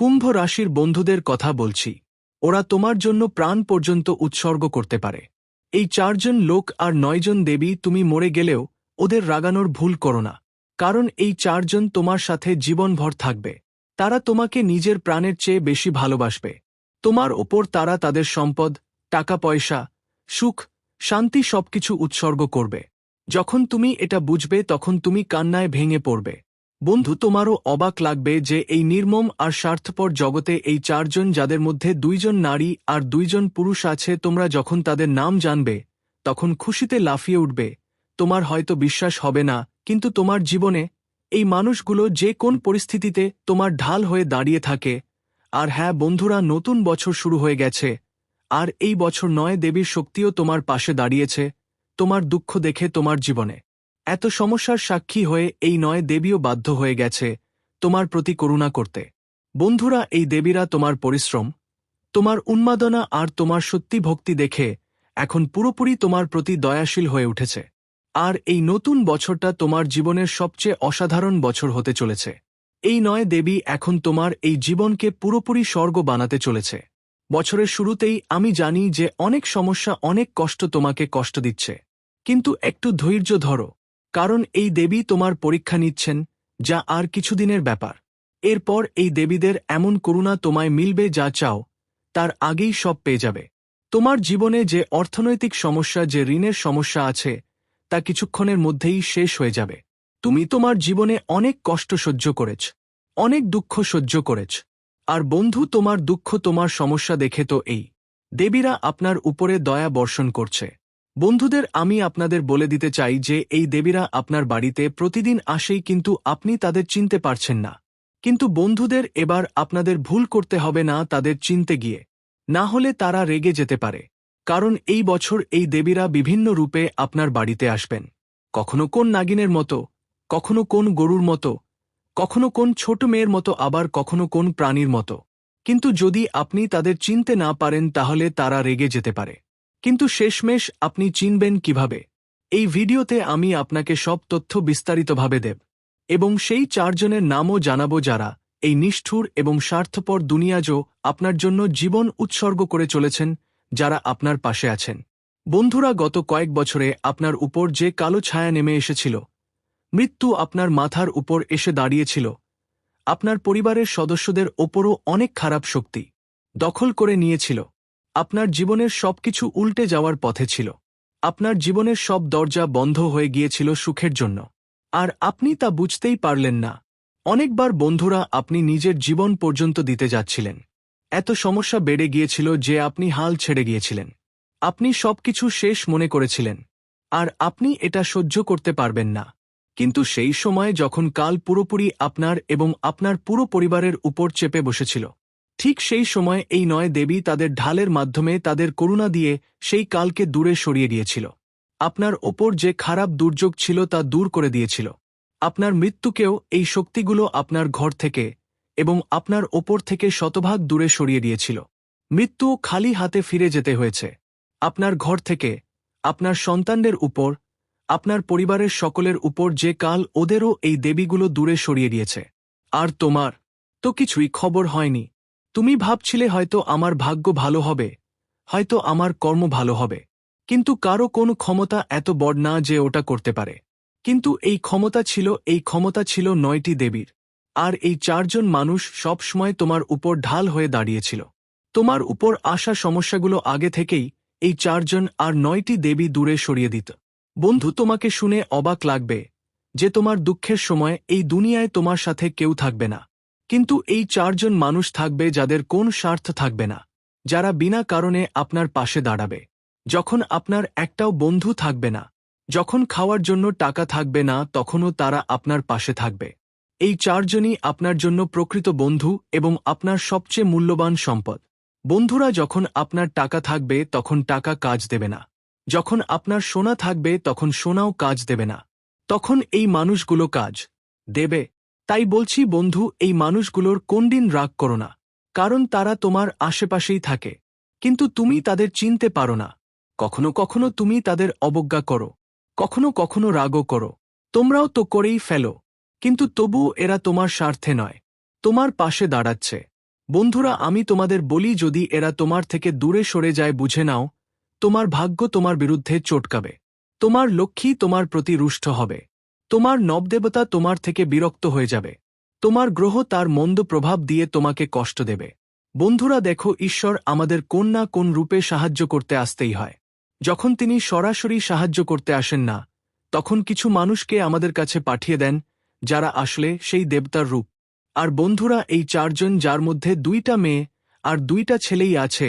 কুম্ভ রাশির বন্ধুদের কথা বলছি। ওরা তোমার জন্য প্রাণ পর্যন্ত উৎসর্গ করতে পারে। এই 4 জন লোক আর 9 জন দেবী, তুমি মরে গেলেও ওদের রাগানোর ভুল করো না, কারণ এই 4 জন তোমার সাথে জীবনভর থাকবে। তারা তোমাকে নিজের প্রাণের চেয়ে বেশি ভালোবাসবে। তোমার ওপর তারা তাদের সম্পদ, টাকা পয়সা, সুখ, শান্তি সবকিছু উৎসর্গ করবে। যখন তুমি এটা বুঝবে তখন তুমি কান্নায় ভেঙে পড়বে। বন্ধু, তোমারও অবাক লাগবে যে এই নির্মম আর স্বার্থপর জগতে এই 4 জন, যাদের মধ্যে 2 জন নারী আর 2 জন পুরুষ আছে, তোমরা যখন তাদের নাম জানবে তখন খুশিতে লাফিয়ে উঠবে। তোমার হয়তো বিশ্বাস হবে না, কিন্তু তোমার জীবনে এই মানুষগুলো যে কোন পরিস্থিতিতে তোমার ঢাল হয়ে দাঁড়িয়ে থাকে। আর হ্যাঁ বন্ধুরা, নতুন বছর শুরু হয়ে গেছে, আর এই বছর 9 দেবীর শক্তিও তোমার পাশে দাঁড়িয়েছে। তোমার দুঃখ দেখে, তোমার জীবনে এত সমস্যার সাক্ষী হয়ে এই 9 দেবীও বাধ্য হয়ে গেছে তোমার প্রতি করুণা করতে। বন্ধুরা, এই দেবীরা তোমার পরিশ্রম, তোমার উন্মাদনা আর তোমার সত্যি ভক্তি দেখে এখন পুরোপুরি তোমার প্রতি দয়াশীল হয়ে উঠেছে। আর এই নতুন বছরটা তোমার জীবনের সবচেয়ে অসাধারণ বছর হতে চলেছে। এই 9 দেবী এখন তোমার এই জীবনকে পুরোপুরি স্বর্গ বানাতে চলেছে। বছরের শুরুতেই আমি জানি যে অনেক সমস্যা, অনেক কষ্ট তোমাকে কষ্ট দিচ্ছে, কিন্তু একটু ধৈর্য ধরো, কারণ এই দেবী তোমার পরীক্ষা নিচ্ছেন, যা আর কিছুদিনের ব্যাপার। এরপর এই দেবীদের এমন করুণা তোমায় মিলবে, যা চাও তার আগেই সব পেয়ে যাবে। তোমার জীবনে যে অর্থনৈতিক সমস্যা, যে ঋণের সমস্যা আছে, তা কিছুক্ষণের মধ্যেই শেষ হয়ে যাবে। তুমি তোমার জীবনে অনেক কষ্ট সহ্য করেছ, অনেক দুঃখ সহ্য করেছ, আর বন্ধু, তোমার দুঃখ, তোমার সমস্যা দেখে তো এই দেবীরা আপনার উপরে দয়া বর্ষণ করছে। বন্ধুদের, আমি আপনাদের বলে দিতে চাই যে এই দেবীরা আপনার বাড়িতে প্রতিদিন আসেই, কিন্তু আপনি তাদের চিনতে পারছেন না। কিন্তু বন্ধুদের, এবার আপনাদের ভুল করতে হবে না তাদের চিনতে গিয়ে, না হলে তারা রেগে যেতে পারে। কারণ এই বছর এই দেবীরা বিভিন্ন রূপে আপনার বাড়িতে আসবেন। কখনো কোন নাগিনের মতো, কখনো কোন গরুর মতো, কখনো কোন ছোট মেয়ের মতো, আবার কখনো কোন প্রাণীর মতো। কিন্তু যদি আপনি তাদের চিনতে না পারেন তাহলে তারা রেগে যেতে পারে। কিন্তু শেষমেশ আপনি চিনবেন কিভাবে? এই ভিডিওতে আমি আপনাকে সব তথ্য বিস্তারিতভাবে দেব, এবং সেই 4 জনের নামও জানাবো যারা এই নিষ্ঠুর এবং স্বার্থপর দুনিয়াজও আপনার জন্য জীবন উৎসর্গ করে চলেছেন, যারা আপনার পাশে আছেন। বন্ধুরা, গত কয়েক বছরে আপনার উপর যে কালো ছায়া নেমে এসেছিল, মৃত্যু আপনার মাথার উপর এসে দাঁড়িয়েছিল, আপনার পরিবারের সদস্যদের ওপরও অনেক খারাপ শক্তি দখল করে নিয়েছিল, আপনার জীবনের সবকিছু উল্টে যাওয়ার পথে ছিল, আপনার জীবনের সব দরজা বন্ধ হয়ে গিয়েছিল সুখের জন্য, আর আপনি তা বুঝতেই পারলেন না। অনেকবার বন্ধুরা, আপনি নিজের জীবন পর্যন্ত দিতে যাচ্ছিলেন। এত সমস্যা বেড়ে গিয়েছিল যে আপনি হাল ছেড়ে গিয়েছিলেন। আপনি সবকিছু শেষ মনে করেছিলেন, আর আপনি এটা সহ্য করতে পারবেন না। কিন্তু সেই সময় যখন কাল পুরোপুরি আপনার এবং আপনার পুরো পরিবারের উপর চেপে বসেছিল, ঠিক সেই সময় এই 9 দেবী তাদের ঢালের মাধ্যমে, তাদের করুণা দিয়ে সেই কালকে দূরে সরিয়ে দিয়েছিল। আপনার ওপর যে খারাপ দুর্যোগ ছিল তা দূর করে দিয়েছিল। আপনার মৃত্যুকেও এই শক্তিগুলো আপনার ঘর থেকে এবং আপনার ওপর থেকে শতভাগ দূরে সরিয়ে দিয়েছিল। মৃত্যুও খালি হাতে ফিরে যেতে হয়েছে। আপনার ঘর থেকে, আপনার সন্তানদের উপর, আপনার পরিবারের সকলের উপর যে কাল, ওদেরও এই দেবীগুলো দূরে সরিয়ে দিয়েছে। আর তোমার তো কিছুই খবর হয়নি। তুমি ভাবছিলে হয়তো আমার ভাগ্য ভালো হবে, হয়তো আমার কর্ম ভালো হবে, কিন্তু কারো কোনো ক্ষমতা এত বড় না যে ওটা করতে পারে। কিন্তু এই ক্ষমতা ছিল 9টি দেবীর। আর এই 4 জন মানুষ সব সময় তোমার উপর ঢাল হয়ে দাঁড়িয়েছিল। তোমার উপর আসা সমস্যাগুলো আগে থেকেই এই 4 জন আর 9টি দেবী দূরে সরিয়ে দিত। বন্ধু, তোমাকে শুনে অবাক লাগবে যে তোমার দুঃখের সময় এই দুনিয়ায় তোমার সাথে কেউ থাকবে না, কিন্তু এই 4 জন মানুষ থাকবে যাদের কোন স্বার্থ থাকবে না, যারা বিনা কারণে আপনার পাশে দাঁড়াবে। যখন আপনার একটাও বন্ধু থাকবে না, যখন খাওয়ার জন্য টাকা থাকবে না, তখনও তারা আপনার পাশে থাকবে। এই 4 জনই আপনার জন্য প্রকৃত বন্ধু এবং আপনার সবচেয়ে মূল্যবান সম্পদ। বন্ধুরা, যখন আপনার টাকা থাকবে তখন টাকা কাজ দেবে না, যখন আপনার সোনা থাকবে তখন সোনাও কাজ দেবে না, তখন এই মানুষগুলো কাজ দেবে। তাই বলছি বন্ধু, এই মানুষগুলোর কোনদিন রাগ করো না, কারণ তারা তোমার আশেপাশেই থাকে, কিন্তু তুমি তাদের চিনতে পারো না। কখনো কখনো তুমি তাদের অবজ্ঞা করো, কখনো কখনো রাগও করো, তোমরাও তো করেই ফেলো, কিন্তু তবুও এরা তোমার স্বার্থে নয়, তোমার পাশে দাঁড়াচ্ছে। বন্ধুরা, আমি তোমাদের বলি, যদি এরা তোমার থেকে দূরে সরে যায়, বুঝে নাও তোমার ভাগ্য তোমার বিরুদ্ধে চটকাবে। তোমার লক্ষ্মী তোমার প্রতি রুষ্ট হবে। তোমার নবদেবতা তোমার থেকে বিরক্ত হয়ে যাবে। তোমার গ্রহ তার মন্দ প্রভাব দিয়ে তোমাকে কষ্ট দেবে। বন্ধুরা দেখো, ঈশ্বর আমাদের কোন না কোন রূপে সাহায্য করতে আসতেই হয়। যখন তিনি সরাসরি সাহায্য করতে আসেন না, তখন কিছু মানুষকে আমাদের কাছে পাঠিয়ে দেন, যারা আসলে সেই দেবতার রূপ। আর বন্ধুরা, এই চারজন, যার মধ্যে 2টা মেয়ে আর 2টা ছেলেই আছে,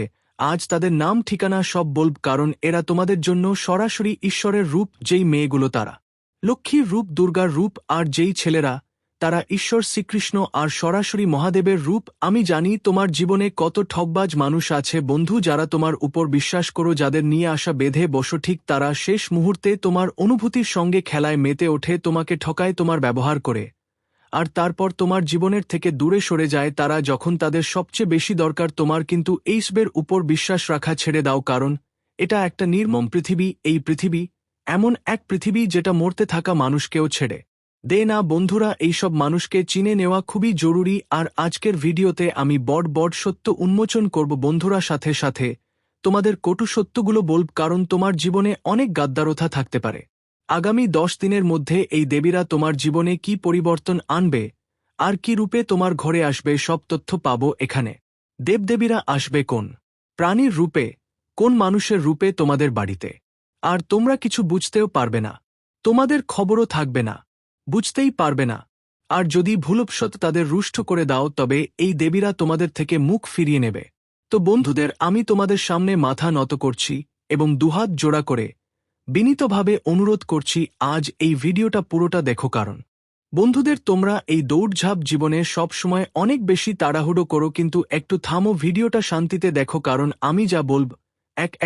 আজ তাদের নাম ঠিকানা সব বলব, কারণ এরা তোমাদের জন্য সরাসরি ঈশ্বরের রূপ। যেই মেয়েগুলো তারা লক্ষ্মীর রূপ, দুর্গার রূপ, আর যেই ছেলেরা তারা ঈশ্বর শ্রীকৃষ্ণ আর সরাসরি মহাদেবের রূপ। আমি জানি তোমার জীবনে কত ঠকবাজ মানুষ আছে বন্ধু, যারা তোমার উপর বিশ্বাস করো, যাদের নিয়ে আসা বেঁধে বসো, ঠিক তারা শেষ মুহূর্তে তোমার অনুভূতির সঙ্গে খেলায় মেতে ওঠে, তোমাকে ঠকায় তোমার ব্যবহার করে, আর তারপর তোমার জীবনের থেকে দূরে সরে যায় তারা যখন তাদের সবচেয়ে বেশি দরকার তোমার। কিন্তু এইসবের উপর বিশ্বাস রাখা ছেড়ে দাও, কারণ এটা একটা নির্মম পৃথিবী। এই পৃথিবী এমন এক পৃথিবী যেটা মরতে থাকা মানুষকেও ছেড়ে দেয় না। বন্ধুরা, এইসব মানুষকে চিনে নেওয়া খুবই জরুরি, আর আজকের ভিডিওতে আমি বড় সত্য উন্মোচন করব বন্ধুরা। সাথে সাথে তোমাদের কটু সত্যগুলো বলব, কারণ তোমার জীবনে অনেক গাদ্দারতা থাকতে পারে। আগামী 10 দিনের মধ্যে এই দেবীরা তোমার জীবনে কি পরিবর্তন আনবে আর কি রূপে তোমার ঘরে আসবে, সব তথ্য পাবো এখানে। দেবদেবীরা আসবে কোন প্রাণীর রূপে, কোন মানুষের রূপে তোমাদের বাড়িতে, আর তোমরা কিছু বুঝতেও পারবে না, তোমাদের খবরও থাকবে না, বুঝতেই পারবে না। আর যদি ভুলবশত তাদের রুষ্ট করে দাও, তবে এই দেবীরা তোমাদের থেকে মুখ ফিরিয়ে নেবে। তো বন্ধুদের, আমি তোমাদের সামনে মাথা নত করছি এবং দুহাত জোড়া করে বিনীতভাবে অনুরোধ করছি, আজ এই ভিডিওটা পুরোটা দেখো, কারণ বন্ধুদের, তোমরা এই দৌড়ঝাঁপ জীবনে সব সময় অনেক বেশি তাড়াহুড়ো করো, কিন্তু একটু থামো, ভিডিওটা শান্তিতে দেখো, কারণ আমি যা বলব,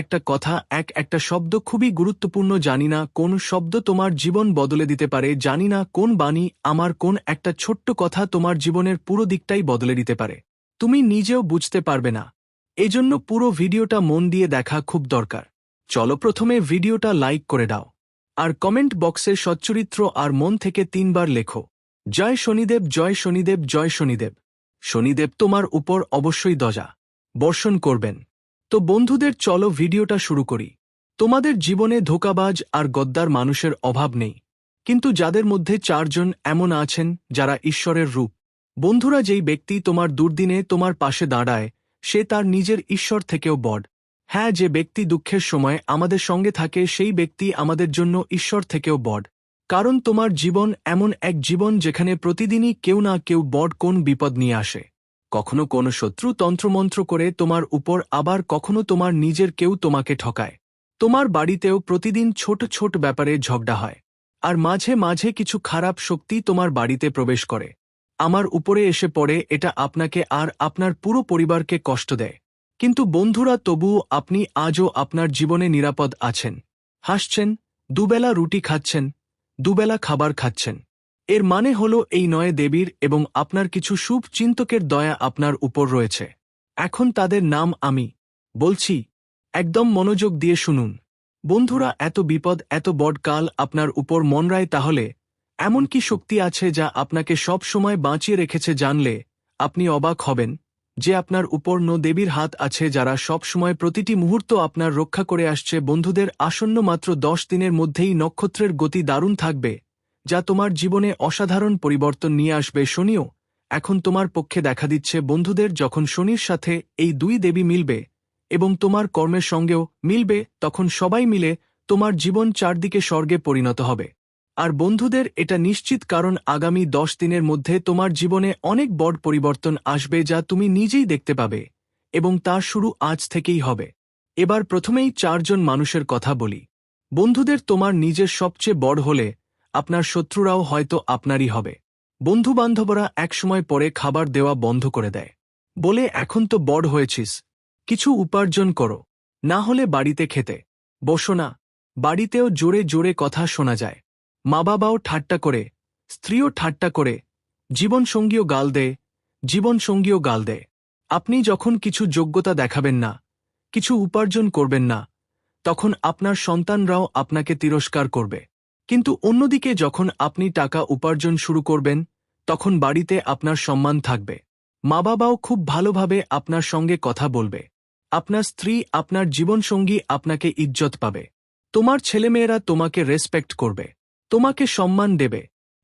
একটা কথা, একটা শব্দ খুবই গুরুত্বপূর্ণ। জানি না কোন শব্দ তোমার জীবন বদলে দিতে পারে, জানি না কোন বাণী, আমার কোন একটা ছোট্ট কথা তোমার জীবনের পুরো দিকটাই বদলে দিতে পারে, তুমি নিজেও বুঝতে পারবে না। এজন্য পুরো ভিডিওটা মন দিয়ে দেখা খুব দরকার। চলো, প্রথমে ভিডিওটা লাইক করে দাও, আর কমেন্ট বক্সে সচ্চরিত্র আর মন থেকে 3 বার লেখো, জয় শনিদেব, জয় শনিদেব, জয় শনিদেব। শনিদেব তোমার উপর অবশ্যই দয়া বর্ষণ করবেন। তো বন্ধুদের, চলো ভিডিওটা শুরু করি। তোমাদের জীবনে ধোঁকাবাজ আর গদ্দার মানুষের অভাব নেই, কিন্তু যাদের মধ্যে 4 জন এমন আছেন যারা ঈশ্বরের রূপ। বন্ধুরা, যেই ব্যক্তি তোমার দুর্দিনে তোমার পাশে দাঁড়ায়, সে তার নিজের ঈশ্বর থেকেও বড়। হ্যাঁ, যে ব্যক্তি দুঃখের সময় আমাদের সঙ্গে থাকে, সেই ব্যক্তি আমাদের জন্য ঈশ্বর থেকেও বড়। কারণ তোমার জীবন এমন এক জীবন যেখানে প্রতিদিনই কেউ না কেউ বড় কোন বিপদ নিয়ে আসে। কখনো কোনো শত্রু তন্ত্রমন্ত্র করে তোমার উপর, আবার কখনো তোমার নিজের কেউ তোমাকে ঠকায়। তোমার বাড়িতেও প্রতিদিন ছোট ছোট ব্যাপারে ঝগড়া হয়, আর মাঝে মাঝে কিছু খারাপ শক্তি তোমার বাড়িতে প্রবেশ করে, আমার উপরে এসে পড়ে। এটা আপনাকে আর আপনার পুরো পরিবারকে কষ্ট দেয়। কিন্তু বন্ধুরা, তবুও আপনি আজও আপনার জীবনে নিরাপদ আছেন, হাসছেন, দুবেলা রুটি খাচ্ছেন, দুবেলা খাবার খাচ্ছেন। এর মানে হলো এই নয়, দেবীর এবং আপনার কিছু শুভ চিন্তকের দয়া আপনার উপর রয়েছে। এখন তাদের নাম আমি বলছি, একদম মনোযোগ দিয়ে শুনুন। বন্ধুরা, এত বিপদ, এত বড় কাল আপনার উপর মনরায়, তাহলে এমন কি শক্তি আছে যা আপনাকে সব সময় বাঁচিয়ে রেখেছে? জানলে আপনি অবাক হবেন যে আপনার উপর দেবীর হাত আছে, যারা সব সময় প্রতিটি মুহূর্ত আপনার রক্ষা করে আসছে। বন্ধুদের, আসন্ন মাত্র 10 দিনের মধ্যেই নক্ষত্রের গতি দারুণ থাকবে, যা তোমার জীবনে অসাধারণ পরিবর্তন নিয়ে আসবে। শনিও এখন তোমার পক্ষে দেখা দিচ্ছে। বন্ধুদের, যখন শনির সাথে এই 2 দেবী মিলবে এবং তোমার কর্মের সঙ্গেও মিলবে, তখন সবাই মিলে তোমার জীবন চারদিকে স্বর্গে পরিণত হবে। আর বন্ধুদের, এটা নিশ্চিত, কারণ আগামী 10 দিনের মধ্যে তোমার জীবনে অনেক বড় পরিবর্তন আসবে, যা তুমি নিজেই দেখতে পাবে, এবং তার শুরু আজ থেকেই হবে। এবার প্রথমেই 4 জন মানুষের কথা বলি। বন্ধুদের, তোমার নিজের সবচেয়ে বড় হলে আপনার শত্রুরাও হয়তো আপনারই হবে। বন্ধুবান্ধবরা একসময় পরে খাবার দেওয়া বন্ধ করে দেয়, বলে, এখন তো বড় হয়েছিস, কিছু উপার্জন করো, না হলে বাড়িতে খেতে বসো না। বাড়িতেও জোরে জোরে কথা শোনা যায়, মা বাবাও ঠাট্টা করে, স্ত্রীও ঠাট্টা করে, জীবনসঙ্গীও গাল দেয়, জীবনসঙ্গীও গাল দেয়। আপনি যখন কিছু যোগ্যতা দেখাবেন না, কিছু উপার্জন করবেন না, তখন আপনার সন্তানরাও আপনাকে তিরস্কার করবে। কিন্তু অন্যদিকে যখন আপনি টাকা উপার্জন শুরু করবেন, তখন বাড়িতে আপনার সম্মান থাকবে। মা বাবাও খুব ভালোভাবে আপনার সঙ্গে কথা বলবে। আপনার স্ত্রী, আপনার জীবনসঙ্গী আপনাকে ইজ্জত পাবে। তোমার ছেলেমেয়েরা তোমাকে রেসপেক্ট করবে, তোমাকে সম্মান দেবে।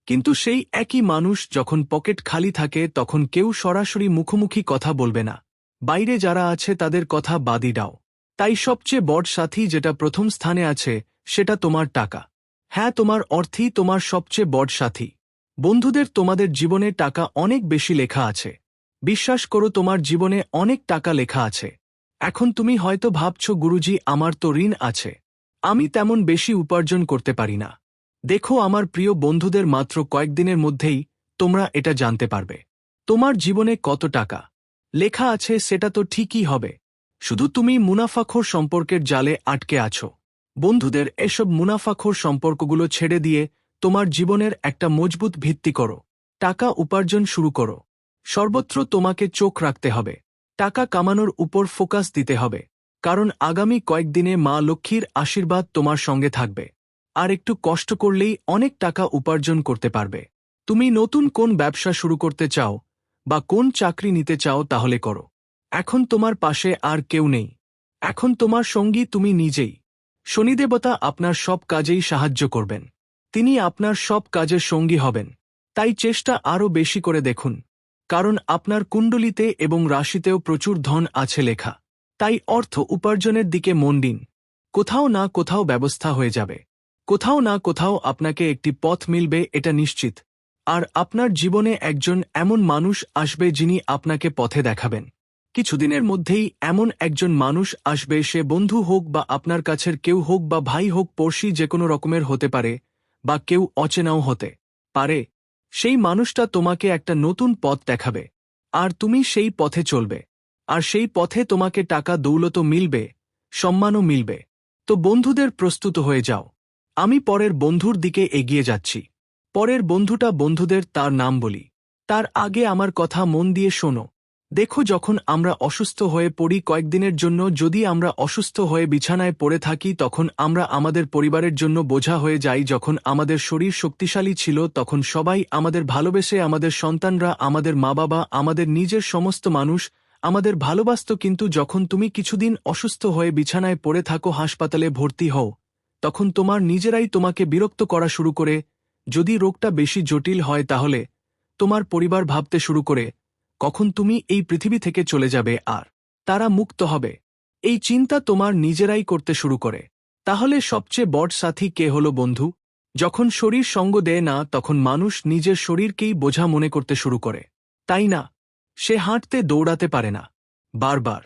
কিন্তু সেই একই মানুষ যখন পকেট খালি থাকে তখন কেউ সরাসরি মুখোমুখি কথা বলবে না। বাইরে যারা আছে তাদের কথা বাদই দাও। তাই সবচেয়ে বড় সাথী যেটা প্রথম স্থানে আছে সেটা তোমার টাকা। হ্যাঁ, তোমার অর্থই তোমার সবচেয়ে বড় সাথী। বন্ধুদের, তোমাদের জীবনে টাকা অনেক বেশি লেখা আছে। বিশ্বাস করো, তোমার জীবনে অনেক টাকা লেখা আছে। এখন তুমি হয়তো ভাবছ, গুরুজি আমার তো ঋণ আছে, আমি তেমন বেশি উপার্জন করতে পারি না। দেখো আমার প্রিয় বন্ধুদের, মাত্র কয়েকদিনের মধ্যেই তোমরা এটা জানতে পারবে তোমার জীবনে কত টাকা লেখা আছে। সেটা তো ঠিকই হবে, শুধু তুমি মুনাফাখোর সম্পর্কের জালে আটকে আছো। বন্ধুদের, এসব মুনাফাখোর সম্পর্কগুলো ছেড়ে দিয়ে তোমার জীবনের একটা মজবুত ভিত্তি করো। টাকা উপার্জন শুরু করো। সর্বত্র তোমাকে চোখ রাখতে হবে। টাকা কামানোর উপর ফোকাস দিতে হবে, কারণ আগামী কয়েকদিনে মা লক্ষ্মীর আশীর্বাদ তোমার সঙ্গে থাকবে। আর একটু কষ্ট করলেই অনেক টাকা উপার্জন করতে পারবে। তুমি নতুন কোন ব্যবসা শুরু করতে চাও বা কোন চাকরি নিতে চাও, তাহলে করো। এখন তোমার পাশে আর কেউ নেই, এখন তোমার সঙ্গী তুমি নিজেই। শনিদেবতা আপনার সব কাজেই সাহায্য করবেন, তিনি আপনার সব কাজের সঙ্গী হবেন। তাই চেষ্টা আরও বেশি করে দেখুন, কারণ আপনার কুণ্ডলিতে এবং রাশিতেও প্রচুর ধন আছে লেখা। তাই অর্থ উপার্জনের দিকে মন দিন। কোথাও না কোথাও ব্যবস্থা হয়ে যাবে, কোথাও না কোথাও আপনাকে একটি পথ মিলবে, এটা নিশ্চিত। আর আপনার জীবনে একজন এমন মানুষ আসবে যিনি আপনাকে পথে দেখাবেন। কিছুদিনের মধ্যেই এমন একজন মানুষ আসবে, সে বন্ধু হোক বা আপনার কাছের কেউ হোক বা ভাই হোক, পড়শি যে কোনো রকমের হতে পারে বা কেউ অচেনাও হতে পারে। সেই মানুষটা তোমাকে একটা নতুন পথ দেখাবে, আর তুমি সেই পথে চলবে। আর সেই পথে তোমাকে টাকা দৌলতও মিলবে, সম্মানও মিলবে। তো বন্ধুদের, প্রস্তুত হয়ে যাও। আমি পরের বন্ধুর দিকে এগিয়ে যাচ্ছি। পরের বন্ধুটা, বন্ধুদের তার নাম বলি তার আগে আমার কথা মন দিয়ে শোনো। দেখো, যখন আমরা অসুস্থ হয়ে পড়ি কয়েকদিনের জন্য, যদি আমরা অসুস্থ হয়ে বিছানায় পড়ে থাকি, তখন আমরা আমাদের পরিবারের জন্য বোঝা হয়ে যাই। যখন আমাদের শরীর শক্তিশালী ছিল তখন সবাই আমাদের ভালোবেসে, আমাদের সন্তানরা, আমাদের মা বাবা, আমাদের নিজের সমস্ত মানুষ আমাদের ভালোবাসত। কিন্তু যখন তুমি কিছুদিন অসুস্থ হয়ে বিছানায় পড়ে থাকো, হাসপাতালে ভর্তি হও, তখন তোমার নিজেরাই তোমাকে বিরক্ত করা শুরু করে। যদি রোগটা বেশি জটিল হয় তাহলে তোমার পরিবার ভাবতে শুরু করে কখন তুমি এই পৃথিবী থেকে চলে যাবে আর তারা মুক্ত হবে। এই চিন্তা তোমার নিজেরাই করতে শুরু করে। তাহলে সবচেয়ে বড় সাথী কে হলো? বন্ধু। যখন শরীর সঙ্গ দেয় না তখন মানুষ নিজের শরীরকেই বোঝা মনে করতে শুরু করে, তাই না? সে হাঁটতে দৌড়াতে পারে না, বারবার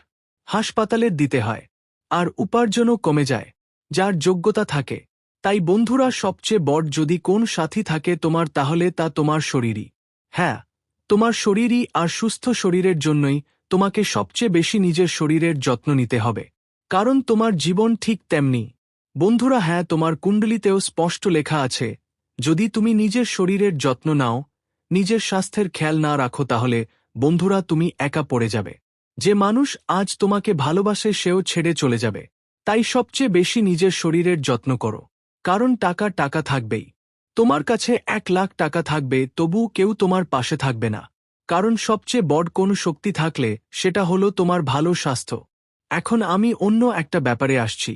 হাসপাতালের দিতে হয়, আর উপার্জনও কমে যায় যার যোগ্যতা থাকে। তাই বন্ধুরা, সবচেয়ে বড় যদি কোন সাথী থাকে তোমার, তাহলে তা তোমার শরীরই। হ্যাঁ, তোমার শরীরই। আর সুস্থ শরীরের জন্যই তোমাকে সবচেয়ে বেশি নিজের শরীরের যত্ন নিতে হবে, কারণ তোমার জীবন ঠিক তেমনি। বন্ধুরা, হ্যাঁ, তোমার কুণ্ডলিতেও স্পষ্ট লেখা আছে, যদি তুমি নিজের শরীরের যত্ন নাও, নিজের স্বাস্থ্যের খেয়াল না রাখো, তাহলে বন্ধুরা তুমি একা পড়ে যাবে। যে মানুষ আজ তোমাকে ভালোবাসে সেও ছেড়ে চলে যাবে। তাই সবচেয়ে বেশি নিজের শরীরের যত্ন করো, কারণ টাকা টাকা থাকবেই। তোমার কাছে 1,00,000 টাকা থাকবে, তবুও কেউ তোমার পাশে থাকবে না, কারণ সবচেয়ে বড় কোন শক্তি থাকলে সেটা হলো তোমার ভালো স্বাস্থ্য। এখন আমি অন্য একটা ব্যাপারে আসছি,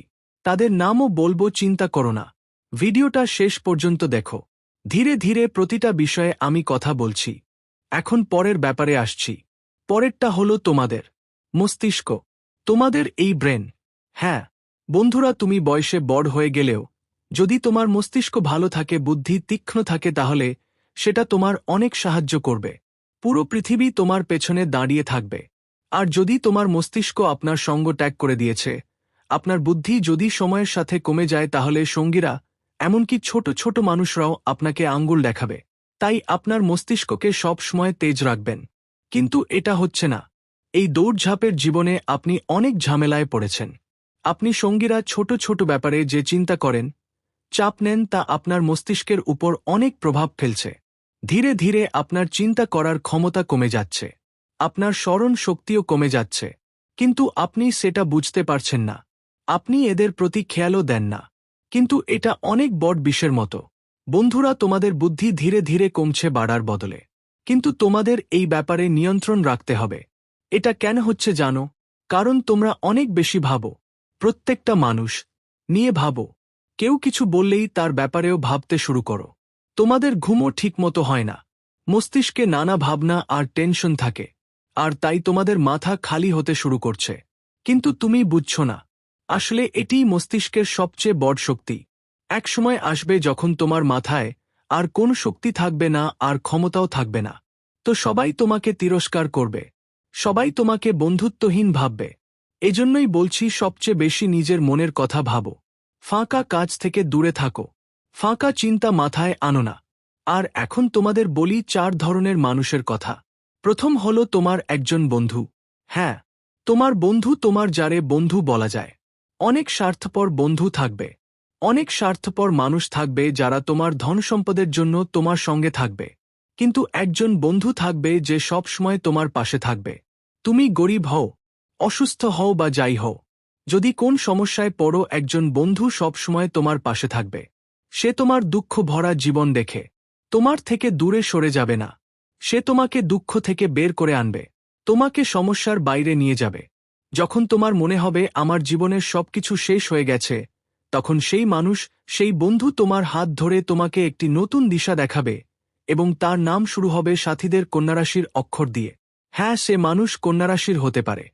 তাদের নামও বলবো, চিন্তা করো না। ভিডিওটা শেষ পর্যন্ত দেখো, ধীরে ধীরে প্রতিটা বিষয়ে আমি কথা বলছি। এখন পরের ব্যাপারে আসছি। পরেরটা হলো তোমাদের মস্তিষ্ক, তোমাদের এই ব্রেন। হ্যাঁ বন্ধুরা, তুমি বয়সে বড় হয়ে গেলেও যদি তোমার মস্তিষ্ক ভালো থাকে, বুদ্ধি তীক্ষ্ণ থাকে, তাহলে সেটা তোমার অনেক সাহায্য করবে। পুরো পৃথিবী তোমার পেছনে দাঁড়িয়ে থাকবে। আর যদি তোমার মস্তিষ্ক আপনার সঙ্গ ত্যাগ করে দিয়েছে, আপনার বুদ্ধি যদি সময়ের সাথে কমে যায়, তাহলে সঙ্গীরা, এমনকি ছোট ছোট মানুষরাও আপনাকে আঙ্গুল দেখাবে। তাই আপনার মস্তিষ্ককে সব সময় তেজ রাখবেন। কিন্তু এটা হচ্ছে না। এই দৌড়ঝাঁপের জীবনে আপনি অনেক ঝামেলায় পড়েছেন। আপনি সঙ্গীরা ছোট ছোট ব্যাপারে যে চিন্তা করেন, চাপ নেন, তা আপনার মস্তিষ্কের উপর অনেক প্রভাব ফেলছে। ধীরে ধীরে আপনার চিন্তা করার ক্ষমতা কমে যাচ্ছে, আপনার স্মরণ শক্তিও কমে যাচ্ছে। কিন্তু আপনি সেটা বুঝতে পারছেন না, আপনি এদের প্রতি খেয়ালও দেন না। কিন্তু এটা অনেক বড় বিষের মতো। বন্ধুরা, তোমাদের বুদ্ধি ধীরে ধীরে কমছে বাড়ার বদলে। কিন্তু তোমাদের এই ব্যাপারে নিয়ন্ত্রণ রাখতে হবে। এটা কেন হচ্ছে জানো? কারণ তোমরা অনেক বেশি ভাবো। প্রত্যেকটা মানুষ নিয়ে ভাবো। কেউ কিছু বললেই তার ব্যাপারেও ভাবতে শুরু করো। তোমাদের ঘুমও ঠিকমতো হয় না। মস্তিষ্কে নানা ভাবনা আর টেনশন থাকে। আর তাই তোমাদের মাথা খালি হতে শুরু করছে। কিন্তু তুমি বুঝছো না। আসলে এটিই মস্তিষ্কের সবচেয়ে বড় শক্তি। এক সময় আসবে যখন তোমার মাথায় আর কোন শক্তি থাকবে না, আর ক্ষমতাও থাকবে না। তো সবাই তোমাকে তিরস্কার করবে। সবাই তোমাকে বন্ধুত্বহীন ভাববে। এজন্যই বলছি, সবচেয়ে বেশি নিজের মনের কথা ভাবো। ফাঁকা কাজ থেকে দূরে থাকো। ফাঁকা চিন্তা মাথায় আনো না। আর এখন তোমাদের বলি 4 ধরনের মানুষের কথা। প্রথম হলো তোমার একজন বন্ধু। হ্যাঁ, তোমার বন্ধু, তোমার যারে বন্ধু বলা যায়। অনেক স্বার্থপর বন্ধু থাকবে। অনেক স্বার্থপর মানুষ থাকবে যারা তোমার ধনসম্পদের জন্য তোমার সঙ্গে থাকবে। কিন্তু একজন বন্ধু থাকবে যে সব সময় তোমার পাশে থাকবে। তুমি গরিব হও, অসুস্থ হও বা যাই হও, যদি কোন সমস্যায় পড়ো, একজন বন্ধু সব সময় তোমার পাশে থাকবে। সে তোমার দুঃখ ভরা জীবন দেখে তোমার থেকে দূরে সরে যাবে না। সে তোমাকে দুঃখ থেকে বের করে আনবে। তোমাকে সমস্যার বাইরে নিয়ে যাবে। যখন তোমার মনে হবে আমার জীবনের সবকিছু শেষ হয়ে গেছে, তখন সেই মানুষ, সেই বন্ধু তোমার হাত ধরে তোমাকে একটি নতুন দিশা দেখাবে। এবং তার নাম শুরু হবে সাথীদের কন্যারাশির অক্ষর দিয়ে। হ্যাঁ, সে মানুষ কন্যারাশির হতে পারে।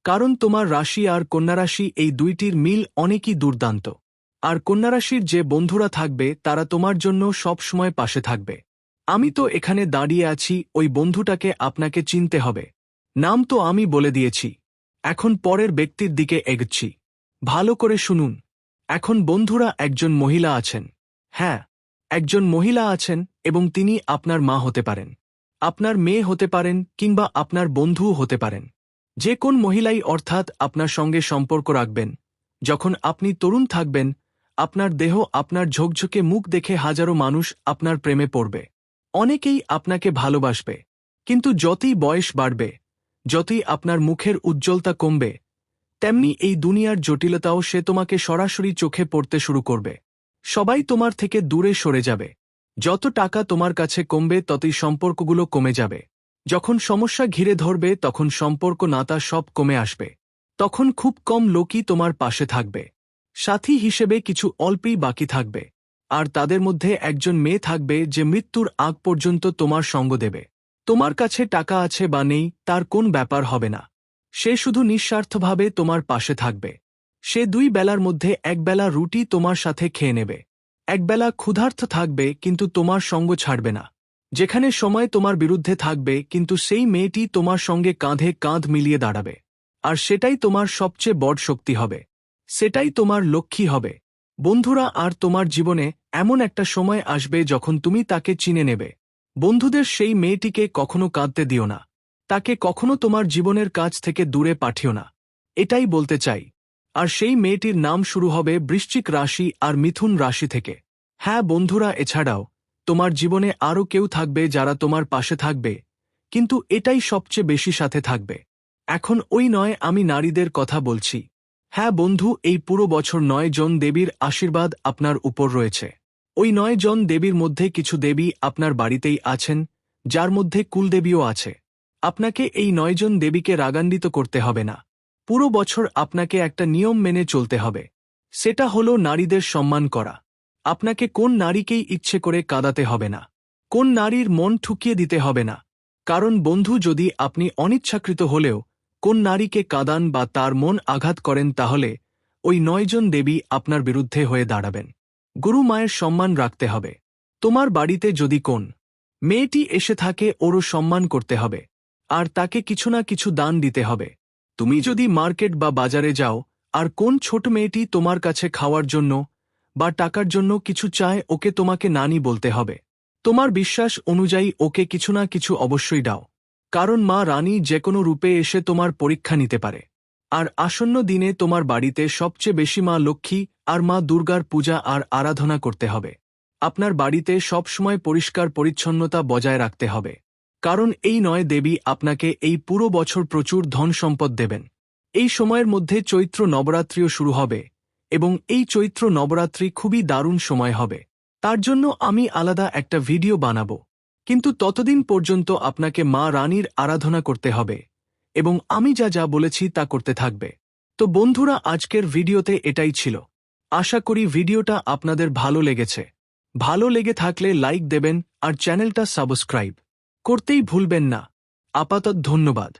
কারণ তোমার রাশি আর কন্যারাশি, এই দুইটির মিল অনেকই দুর্দান্ত। আর কন্যারাশির যে বন্ধুরা থাকবে তারা তোমার জন্য সব সময় পাশে থাকবে। আমি তো এখানে দাঁড়িয়ে আছি, ওই বন্ধুটাকে আপনাকে চিনতে হবে। নাম তো আমি বলে দিয়েছি। এখন পরের ব্যক্তির দিকে এগোচ্ছি। ভালো করে শুনুন। এখন বন্ধুরা, একজন মহিলা আছেন। হ্যাঁ, একজন মহিলা আছেন, এবং তিনি আপনার মা হতে পারেন, আপনার মেয়ে হতে পারেন, কিংবা আপনার বন্ধুও হতে পারেন। যে কোন মহিলাই অর্থাৎ আপনার সঙ্গে সম্পর্ক রাখবেন। যখন আপনি তরুণ থাকবেন, আপনার দেহ, আপনার ঝকঝকে মুখ দেখে হাজারো মানুষ আপনার প্রেমে পড়বে। অনেকেই আপনাকে ভালোবাসবে। কিন্তু যতই বয়স বাড়বে, যতই আপনার মুখের উজ্জ্বলতা কমবে, তেমনি এই দুনিয়ার জটিলতাও সে তোমাকে সরাসরি চোখে পড়তে শুরু করবে। সবাই তোমার থেকে দূরে সরে যাবে। যত টাকা তোমার কাছে কমবে, ততই সম্পর্কগুলো কমে যাবে। যখন সমস্যা ঘিরে ধরবে, তখন সম্পর্ক, নাতা সব কমে আসবে। তখন খুব কম লোকই তোমার পাশে থাকবে। সাথী হিসেবে কিছু অল্পই বাকি থাকবে। আর তাদের মধ্যে একজন মেয়ে থাকবে যে মৃত্যুর আগ পর্যন্ত তোমার সঙ্গ দেবে। তোমার কাছে টাকা আছে বা নেই, তার কোন ব্যাপার হবে না। সে শুধু নিঃস্বার্থভাবে তোমার পাশে থাকবে। সে 2 বেলার মধ্যে 1 বেলা রুটি তোমার সাথে খেয়ে নেবে। 1 বেলা ক্ষুধার্ত থাকবে, কিন্তু তোমার সঙ্গ ছাড়বে না। যেখানে সময় তোমার বিরুদ্ধে থাকবে, কিন্তু সেই মেয়েটি তোমার সঙ্গে কাঁধে কাঁধ মিলিয়ে দাঁড়াবে। আর সেটাই তোমার সবচেয়ে বড় শক্তি হবে। সেটাই তোমার লক্ষ্মী হবে। বন্ধুরা, আর তোমার জীবনে এমন একটা সময় আসবে যখন তুমি তাকে চিনে নেবে। বন্ধুদের সেই মেয়েটিকে কখনো কাঁদতে দিও না। তাকে কখনো তোমার জীবনের কাছ থেকে দূরে পাঠিও না। এটাই বলতে চাই। আর সেই মেয়েটির নাম শুরু হবে বৃশ্চিক রাশি আর মিথুন রাশি থেকে। হ্যাঁ বন্ধুরা, এছাড়াও তোমার জীবনে আরও কেউ থাকবে যারা তোমার পাশে থাকবে, কিন্তু এটাই সবচেয়ে বেশি সাথে থাকবে। এখন ওই নয়, আমি নারীদের কথা বলছি। হ্যাঁ বন্ধু, এই পুরো বছর 9 জন দেবীর আশীর্বাদ আপনার উপর রয়েছে। ওই 9 জন দেবীর মধ্যে কিছু দেবী আপনার বাড়িতেই আছেন, যার মধ্যে কুলদেবীও আছে। আপনাকে এই 9 জন দেবীকে রাগান্বিত করতে হবে না। পুরো বছর আপনাকে একটা নিয়ম মেনে চলতে হবে। সেটা হলো নারীদের সম্মান করা। আপনাকে কোন নারীকেই ইচ্ছে করে কাঁদাতে হবে না। কোন নারীর মন ঠুকিয়ে দিতে হবে না। কারণ বন্ধু, যদি আপনি অনিচ্ছাকৃত হলেও কোন নারীকে কাঁদান বা তার মন আঘাত করেন, তাহলে ওই 9 জন দেবী আপনার বিরুদ্ধে হয়ে দাঁড়াবেন। গুরু মায়ের সম্মান রাখতে হবে। তোমার বাড়িতে যদি কোন মেয়েটি এসে থাকে, ওরও সম্মান করতে হবে। আর তাকে কিছু না কিছু দান দিতে হবে। তুমি যদি মার্কেট বা বাজারে যাও, আর কোন ছোট মেয়েটি তোমার কাছে খাওয়ার জন্য বা টাকার জন্য কিছু চায়, ওকে তোমাকে নানি বলতে হবে। তোমার বিশ্বাস অনুযায়ী ওকে কিছু না কিছু অবশ্যই দাও। কারণ মা রানী যেকোনো রূপে এসে তোমার পরীক্ষা নিতে পারে। আর আসন্ন দিনে তোমার বাড়িতে সবচেয়ে বেশি মা লক্ষ্মী আর মা দুর্গার পূজা আর আরাধনা করতে হবে। আপনার বাড়িতে সবসময় পরিষ্কার পরিচ্ছন্নতা বজায় রাখতে হবে। কারণ এই 9 দেবী আপনাকে এই পুরো বছর প্রচুর ধন সম্পদ দেবেন। এই সময়ের মধ্যে চৈত্র নবরাত্রিও শুরু হবে, এবং এই চৈত্র নবরাত্রি খুবই দারুণ সময় হবে। তার জন্য আমি আলাদা একটা ভিডিও বানাবো। কিন্তু ততদিন পর্যন্ত আপনাকে মা রানীর আরাধনা করতে হবে এবং আমি যা যা বলেছি তা করতে থাকবে। তো বন্ধুরা, আজকের ভিডিওতে এটাই ছিল। আশা করি ভিডিওটা আপনাদের ভালো লেগেছে। ভালো লেগে থাকলে লাইক দেবেন আর চ্যানেলটা সাবস্ক্রাইব করতেই ভুলবেন না। আপাতত ধন্যবাদ।